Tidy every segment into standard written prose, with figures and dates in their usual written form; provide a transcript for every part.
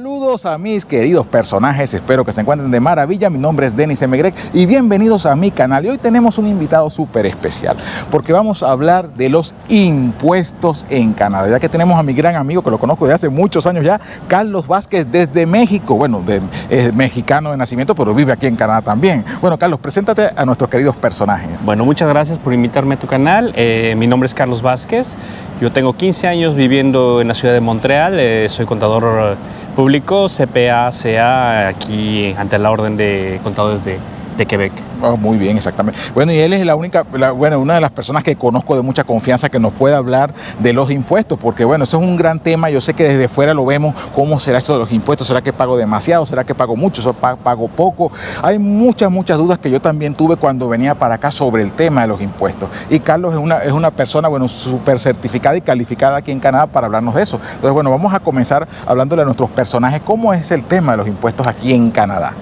Saludos a mis queridos personajes, espero que se encuentren de maravilla. Mi nombre es Denis Megrec y bienvenidos a mi canal. Y hoy tenemos un invitado súper especial porque vamos a hablar de los impuestos en Canadá, ya que tenemos a mi gran amigo que lo conozco desde hace muchos años ya, Carlos Vázquez, desde México. Bueno, es mexicano de nacimiento, pero vive aquí en Canadá también. Bueno, Carlos, preséntate a nuestros queridos personajes. Bueno, muchas gracias por invitarme a tu canal. Mi nombre es Carlos Vázquez. Yo tengo 15 años viviendo en la ciudad de Montreal. Soy contador público, CPA, CA, aquí ante la Orden de Contadores de Quebec. Oh, muy bien, exactamente. Bueno, y él es una de las personas que conozco de mucha confianza que nos puede hablar de los impuestos, porque bueno, eso es un gran tema. Yo sé que desde fuera lo vemos, ¿cómo será esto de los impuestos? ¿Será que pago demasiado? ¿Será que pago mucho? ¿Pago poco? Hay muchas dudas que yo también tuve cuando venía para acá sobre el tema de los impuestos. Y Carlos es una persona, bueno, súper certificada y calificada aquí en Canadá para hablarnos de eso. Entonces, bueno, vamos a comenzar hablándole a nuestros personajes, ¿cómo es el tema de los impuestos aquí en Canadá?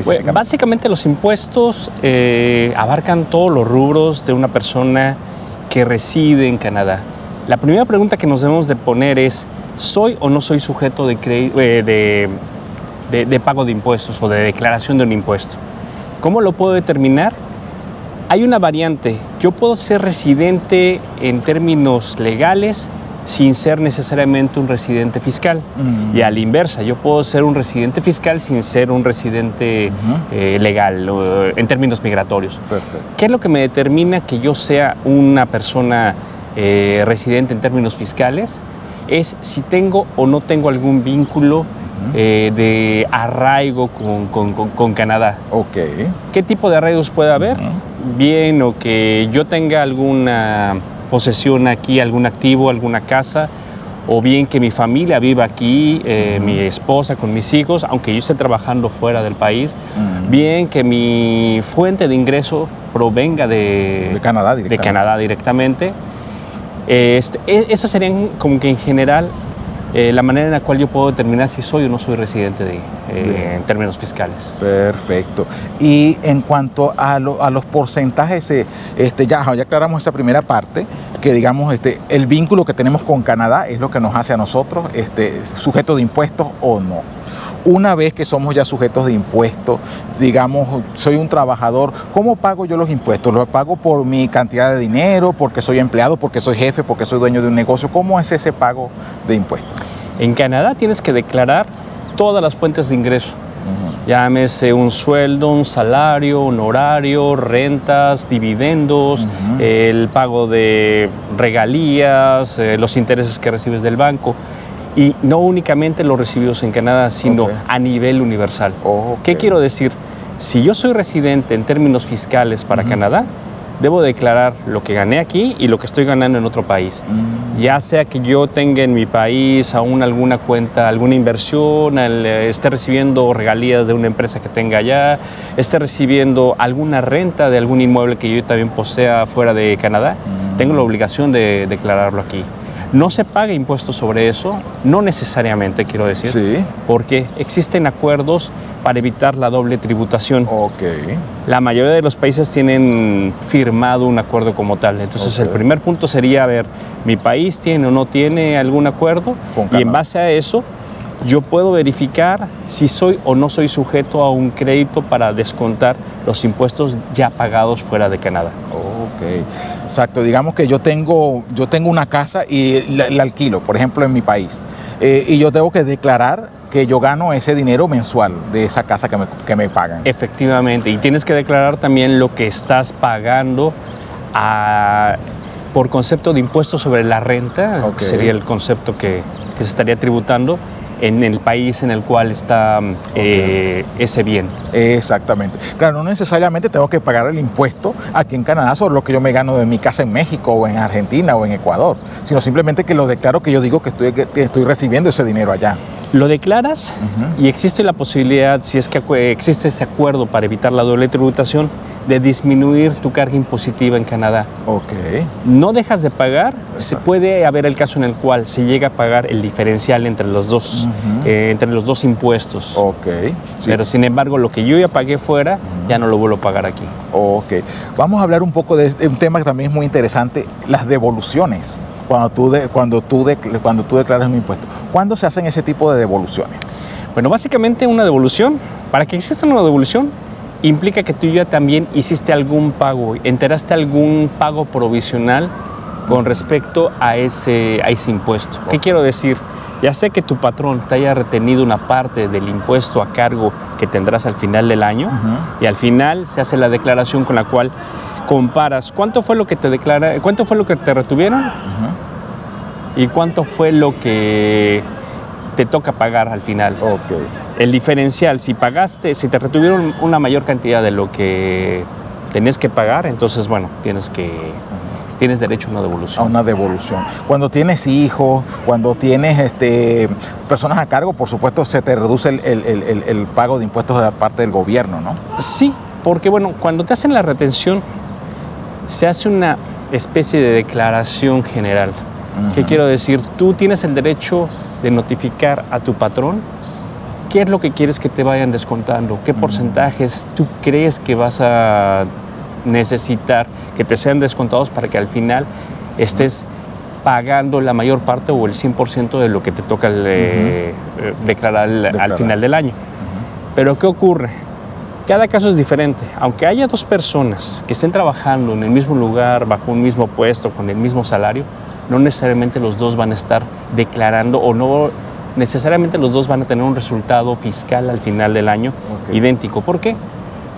Bueno, básicamente los impuestos abarcan todos los rubros de una persona que reside en Canadá. La primera pregunta que nos debemos de poner es, ¿soy o no soy sujeto de pago de impuestos o de declaración de un impuesto? ¿Cómo lo puedo determinar? Hay una variante. Yo puedo ser residente en términos legales sin ser necesariamente un residente fiscal. Y a la inversa, yo puedo ser un residente fiscal sin ser un residente legal en términos migratorios. Perfecto. ¿Qué es lo que me determina que yo sea una persona residente en términos fiscales? Es si tengo o no tengo algún vínculo de arraigo con Canadá. Okay. ¿Qué tipo de arraigos puede haber? Bien, o que yo tenga alguna posesión aquí, algún activo, alguna casa, o bien que mi familia viva aquí, mi esposa con mis hijos, aunque yo esté trabajando fuera del país, bien que mi fuente de ingreso provenga de Canadá directamente. Esas serían como que en general la manera en la cual yo puedo determinar si soy o no soy residente en términos fiscales. Perfecto. Y en cuanto a los porcentajes, ya aclaramos esa primera parte, que digamos el vínculo que tenemos con Canadá es lo que nos hace a nosotros sujetos de impuestos o no. Una vez que somos ya sujetos de impuestos, digamos, soy un trabajador, ¿cómo pago yo los impuestos? ¿Los pago por mi cantidad de dinero, porque soy empleado, porque soy jefe, porque soy dueño de un negocio? ¿Cómo es ese pago de impuestos? En Canadá tienes que declarar todas las fuentes de ingreso. Llámese un sueldo, un salario, un horario, rentas, dividendos, el pago de regalías, los intereses que recibes del banco. Y no únicamente los recibidos en Canadá, sino a nivel universal. ¿Qué quiero decir? Si yo soy residente en términos fiscales para Canadá, debo declarar lo que gané aquí y lo que estoy ganando en otro país. Ya sea que yo tenga en mi país aún alguna cuenta, alguna inversión, esté recibiendo regalías de una empresa que tenga allá, esté recibiendo alguna renta de algún inmueble que yo también posea fuera de Canadá, tengo la obligación de declararlo aquí. No se paga impuestos sobre eso, no necesariamente, quiero decir, porque existen acuerdos para evitar la doble tributación. La mayoría de los países tienen firmado un acuerdo como tal. Entonces, el primer punto sería ver, ¿mi país tiene o no tiene algún acuerdo? Y en base a eso, yo puedo verificar si soy o no soy sujeto a un crédito para descontar los impuestos ya pagados fuera de Canadá. Exacto, digamos que yo tengo una casa y la alquilo, por ejemplo, en mi país, y yo tengo que declarar que yo gano ese dinero mensual de esa casa que me pagan. Efectivamente, y tienes que declarar también lo que estás pagando por concepto de impuesto sobre la renta, que sería el concepto que se estaría tributando en el país en el cual está ese bien. Exactamente. Claro, no necesariamente tengo que pagar el impuesto aquí en Canadá sobre lo que yo me gano de mi casa en México o en Argentina o en Ecuador, sino simplemente que lo declaro, que yo digo que estoy recibiendo ese dinero allá. Lo declaras y existe la posibilidad, si es que existe ese acuerdo para evitar la doble tributación, de disminuir tu carga impositiva en Canadá. No dejas de pagar. Se puede haber el caso en el cual se llega a pagar el diferencial entre los dos impuestos. Pero sin embargo, lo que yo ya pagué fuera, ya no lo vuelvo a pagar aquí. Vamos a hablar un poco de un tema que también es muy interesante, las devoluciones. Cuando tú declaras un impuesto, ¿cuándo se hacen ese tipo de devoluciones? Bueno, básicamente una devolución, para que exista una devolución, implica que tú ya también hiciste algún pago, enteraste algún pago provisional con respecto a ese impuesto. ¿Qué quiero decir? Ya sea que tu patrón te haya retenido una parte del impuesto a cargo que tendrás al final del año, y al final se hace la declaración con la cual comparas cuánto fue lo que te retuvieron y cuánto fue lo que te toca pagar al final. Okay. El diferencial, si te retuvieron una mayor cantidad de lo que tenías que pagar, entonces, bueno, tienes derecho a una devolución. A una devolución. Cuando tienes hijos, cuando tienes personas a cargo, por supuesto, se te reduce el pago de impuestos de parte del gobierno, ¿no? Sí, porque, bueno, cuando te hacen la retención, se hace una especie de declaración general. ¿Qué quiero decir? Tú tienes el derecho de notificar a tu patrón qué es lo que quieres que te vayan descontando, qué porcentajes tú crees que vas a necesitar que te sean descontados para que al final estés pagando la mayor parte o el 100% de lo que te toca declarar al final del año. Pero ¿qué ocurre? Cada caso es diferente. Aunque haya dos personas que estén trabajando en el mismo lugar, bajo un mismo puesto, con el mismo salario, no necesariamente los dos van a estar declarando o no necesariamente los dos van a tener un resultado fiscal al final del año idéntico. ¿Por qué?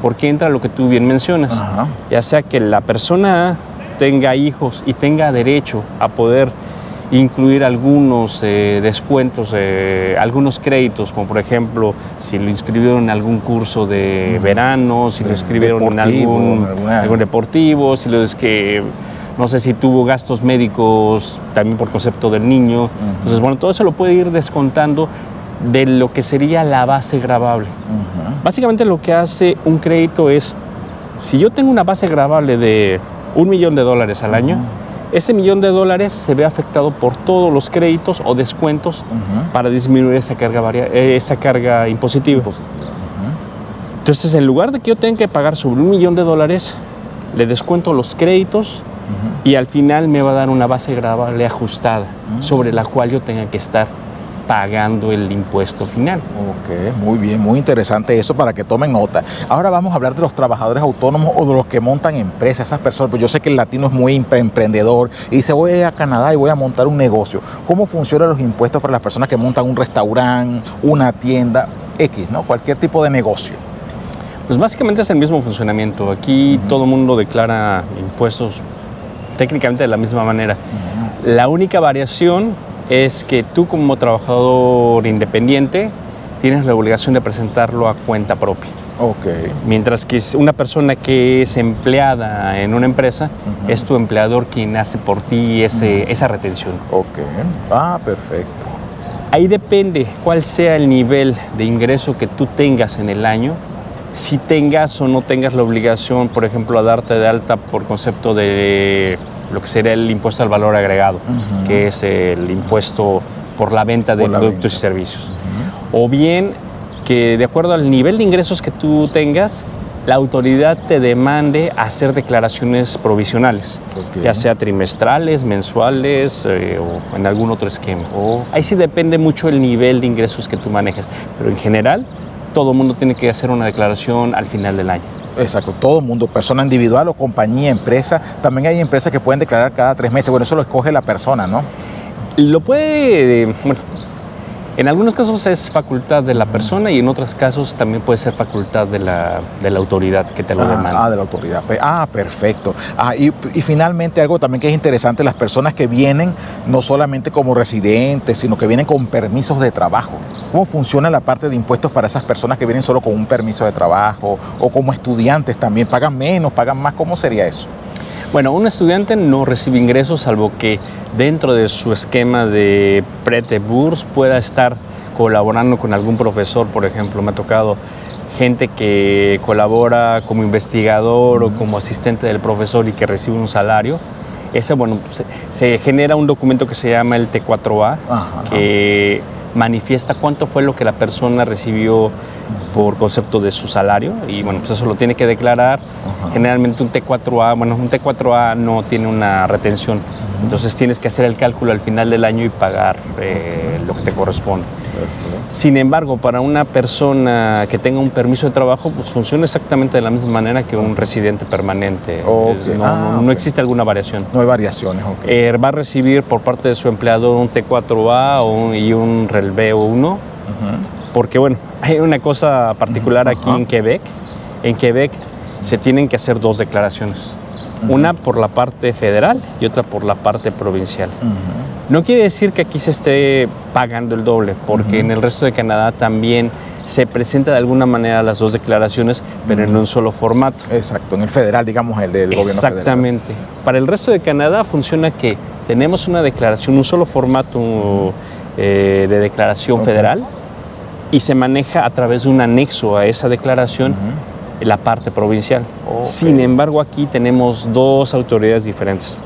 Porque entra lo que tú bien mencionas. Ya sea que la persona A tenga hijos y tenga derecho a poder incluir algunos descuentos, algunos créditos, como por ejemplo, si lo inscribieron en algún curso de verano, si lo inscribieron en algún deportivo, si lo es que, no sé si tuvo gastos médicos también por concepto del niño. Entonces, bueno, todo eso lo puede ir descontando de lo que sería la base gravable. Básicamente lo que hace un crédito es, si yo tengo una base gravable de $1,000,000 al año, ese $1,000,000 se ve afectado por todos los créditos o descuentos para disminuir esa carga impositiva. Entonces, en lugar de que yo tenga que pagar sobre $1,000,000, le descuento los créditos y al final me va a dar una base gravable ajustada sobre la cual yo tenga que estar pagando el impuesto final. Ok, muy bien, muy interesante eso para que tomen nota. Ahora vamos a hablar de los trabajadores autónomos o de los que montan empresas, esas personas. Pues yo sé que el latino es muy emprendedor y dice, voy a ir a Canadá y voy a montar un negocio. ¿Cómo funcionan los impuestos para las personas que montan un restaurante, una tienda, X, ¿no? Cualquier tipo de negocio? Pues básicamente es el mismo funcionamiento. Aquí todo el mundo declara impuestos técnicamente de la misma manera. La única variación es que tú como trabajador independiente tienes la obligación de presentarlo a cuenta propia. Mientras que una persona que es empleada en una empresa, es tu empleador quien hace por ti esa retención. Perfecto. Ahí depende cuál sea el nivel de ingreso que tú tengas en el año, si tengas o no tengas la obligación, por ejemplo, a darte de alta por concepto de lo que sería el impuesto al valor agregado, que es el impuesto por la venta de productos y servicios. O bien que de acuerdo al nivel de ingresos que tú tengas, la autoridad te demande hacer declaraciones provisionales, ya sea trimestrales, mensuales o en algún otro esquema. Ahí sí depende mucho el nivel de ingresos que tú manejes, pero en general todo el mundo tiene que hacer una declaración al final del año. Exacto, todo el mundo, persona individual o compañía, empresa. También hay empresas que pueden declarar cada 3 meses. Bueno, eso lo escoge la persona, ¿no? Lo puede, bueno, en algunos casos es facultad de la persona y en otros casos también puede ser facultad de la autoridad que te lo demanda. De la autoridad. Perfecto. Y finalmente algo también que es interesante, las personas que vienen no solamente como residentes, sino que vienen con permisos de trabajo. ¿Cómo funciona la parte de impuestos para esas personas que vienen solo con un permiso de trabajo o como estudiantes también? ¿Pagan menos, pagan más? ¿Cómo sería eso? Bueno, un estudiante no recibe ingresos salvo que dentro de su esquema de Prete-Bourse pueda estar colaborando con algún profesor. Por ejemplo, me ha tocado gente que colabora como investigador o como asistente del profesor y que recibe un salario. Ese, bueno, se genera un documento que se llama el T4A, que manifiesta cuánto fue lo que la persona recibió por concepto de su salario y bueno, pues eso lo tiene que declarar. Generalmente un T4A, bueno, un T4A no tiene una retención, Entonces tienes que hacer el cálculo al final del año y pagar lo que te corresponde. Sin embargo, para una persona que tenga un permiso de trabajo, pues funciona exactamente de la misma manera que un residente permanente. No existe alguna variación. No hay variaciones, va a recibir por parte de su empleador un T4A y un REL B1, porque bueno, hay una cosa particular aquí en Quebec. En Quebec se tienen que hacer dos declaraciones. Una por la parte federal y otra por la parte provincial. No quiere decir que aquí se esté pagando el doble, porque en el resto de Canadá también se presenta de alguna manera las dos declaraciones, pero en un solo formato. Exacto, en el federal, digamos, el del gobierno federal. Exactamente. Para el resto de Canadá funciona que tenemos una declaración, un solo formato de declaración federal, y se maneja a través de un anexo a esa declaración la parte provincial. Sin embargo, aquí tenemos dos autoridades diferentes.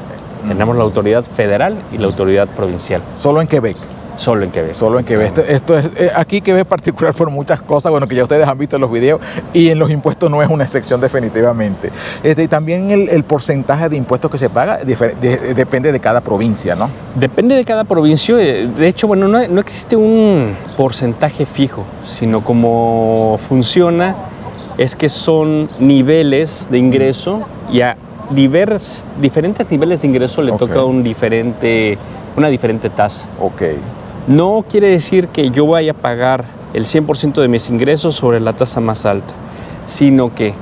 Tenemos la autoridad federal y la autoridad provincial. ¿Solo en Quebec? Solo en Quebec. Solo en Quebec. Esto es aquí Quebec particular por muchas cosas, bueno, que ya ustedes han visto en los videos, y en los impuestos no es una excepción definitivamente. Y también el porcentaje de impuestos que se paga depende de cada provincia, ¿no? Depende de cada provincia. De hecho, bueno, no existe un porcentaje fijo, sino como funciona es que son niveles de ingreso y a diferentes niveles de ingreso le toca una diferente tasa. No quiere decir que yo vaya a pagar el 100% de mis ingresos sobre la tasa más alta, sino que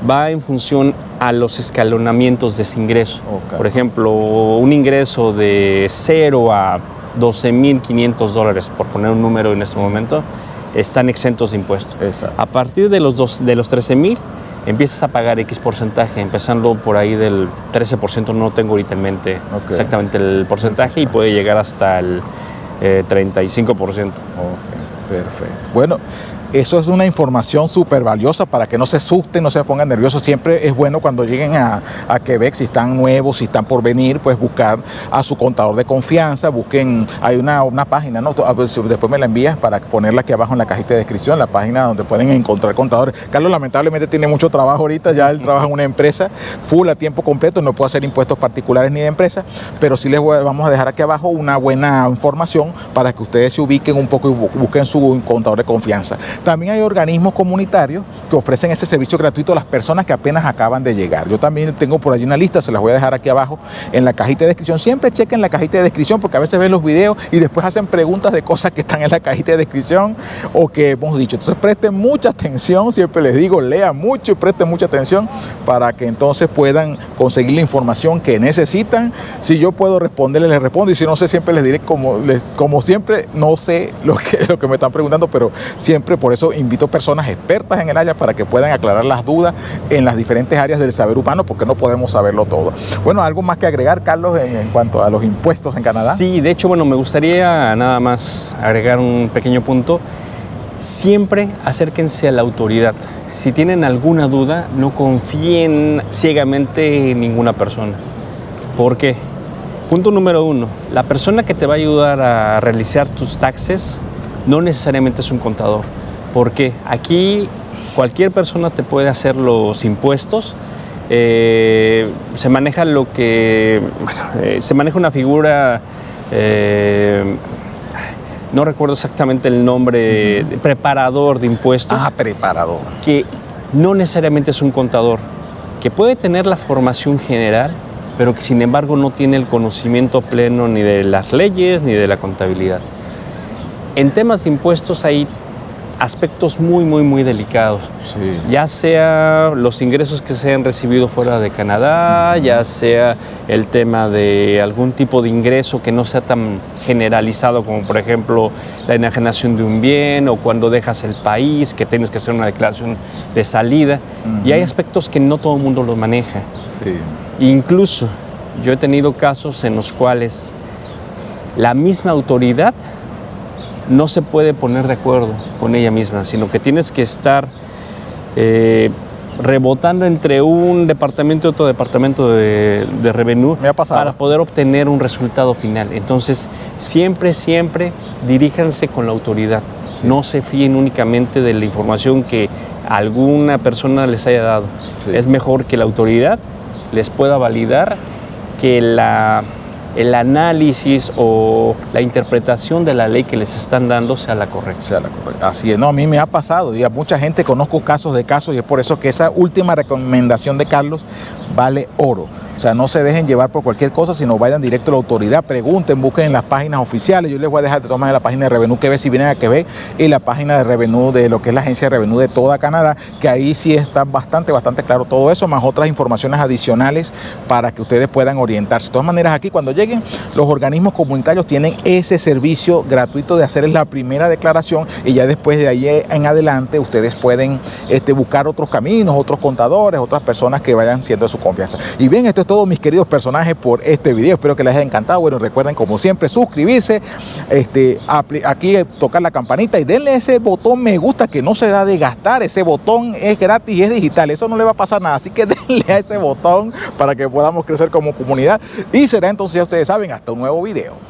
va en función a los escalonamientos de ese ingreso. Por ejemplo, un ingreso de 0 a $12,500, por poner un número en este momento, están exentos de impuestos. A partir de los 13,000 empiezas a pagar X porcentaje, empezando por ahí del 13%, no tengo ahorita en mente exactamente el porcentaje, y puede llegar hasta el 35%. Perfecto. Bueno, eso es una información súper valiosa para que no se asusten, no se pongan nerviosos. Siempre es bueno cuando lleguen a Quebec, si están nuevos, si están por venir, pues buscar a su contador de confianza. Busquen, hay una página, ¿no? Después me la envías para ponerla aquí abajo en la cajita de descripción, la página donde pueden encontrar contadores. Carlos lamentablemente tiene mucho trabajo ahorita, ya él trabaja en una empresa full a tiempo completo, no puede hacer impuestos particulares ni de empresa, pero sí vamos a dejar aquí abajo una buena información para que ustedes se ubiquen un poco y busquen su contador de confianza. También hay organismos comunitarios que ofrecen ese servicio gratuito a las personas que apenas acaban de llegar. Yo también tengo por allí una lista, se las voy a dejar aquí abajo en la cajita de descripción. Siempre chequen la cajita de descripción porque a veces ven los videos y después hacen preguntas de cosas que están en la cajita de descripción o que hemos dicho. Entonces presten mucha atención, siempre les digo, lean mucho y presten mucha atención para que entonces puedan conseguir la información que necesitan. Si yo puedo responderles, les respondo, y si no sé, siempre les diré como siempre, no sé lo que me están preguntando, pero siempre por eso invito personas expertas en el área para que puedan aclarar las dudas en las diferentes áreas del saber humano, porque no podemos saberlo todo. Bueno, ¿algo más que agregar, Carlos, en cuanto a los impuestos en Canadá? Sí, de hecho, bueno, me gustaría nada más agregar un pequeño punto. Siempre acérquense a la autoridad. Si tienen alguna duda, no confíen ciegamente en ninguna persona. ¿Por qué? Punto número 1, la persona que te va a ayudar a realizar tus taxes no necesariamente es un contador. Porque aquí cualquier persona te puede hacer los impuestos. Se maneja se maneja una figura, no recuerdo exactamente el nombre, preparador de impuestos. Preparador. Que no necesariamente es un contador, que puede tener la formación general, pero que sin embargo no tiene el conocimiento pleno ni de las leyes ni de la contabilidad. En temas de impuestos hay aspectos muy delicados, ya sea los ingresos que se han recibido fuera de Canadá, ya sea el tema de algún tipo de ingreso que no sea tan generalizado como por ejemplo la enajenación de un bien o cuando dejas el país que tienes que hacer una declaración de salida, y hay aspectos que no todo el mundo los maneja. Incluso yo he tenido casos en los cuales la misma autoridad no se puede poner de acuerdo con ella misma, sino que tienes que estar rebotando entre un departamento y otro departamento de revenue para poder obtener un resultado final. Entonces, siempre diríjanse con la autoridad. No se fíen únicamente de la información que alguna persona les haya dado. Es mejor que la autoridad les pueda validar que la el análisis o la interpretación de la ley que les están dando sea la correcta. Así es, no, a mí me ha pasado y a mucha gente conozco casos de casos y es por eso que esa última recomendación de Carlos vale oro. O sea, no se dejen llevar por cualquier cosa, sino vayan directo a la autoridad, pregunten, busquen en las páginas oficiales. Yo les voy a dejar de todas maneras la página de Revenue Quebec si vienen a Quebec y la página de Revenue de lo que es la agencia de Revenue de toda Canadá, que ahí sí está bastante claro todo eso, más otras informaciones adicionales para que ustedes puedan orientarse. De todas maneras, aquí cuando lleguen, los organismos comunitarios tienen ese servicio gratuito de hacerles la primera declaración y ya después de ahí en adelante ustedes pueden buscar otros caminos, otros contadores, otras personas que vayan siendo de su confianza. Y bien, esto es todo, mis queridos personajes, por este video. Espero que les haya encantado. Bueno, recuerden como siempre suscribirse, aquí tocar la campanita y denle ese botón me gusta que no se da de gastar. Ese botón es gratis y es digital, eso no le va a pasar nada, así que denle a ese botón para que podamos crecer como comunidad y será entonces, ya ustedes saben, hasta un nuevo video.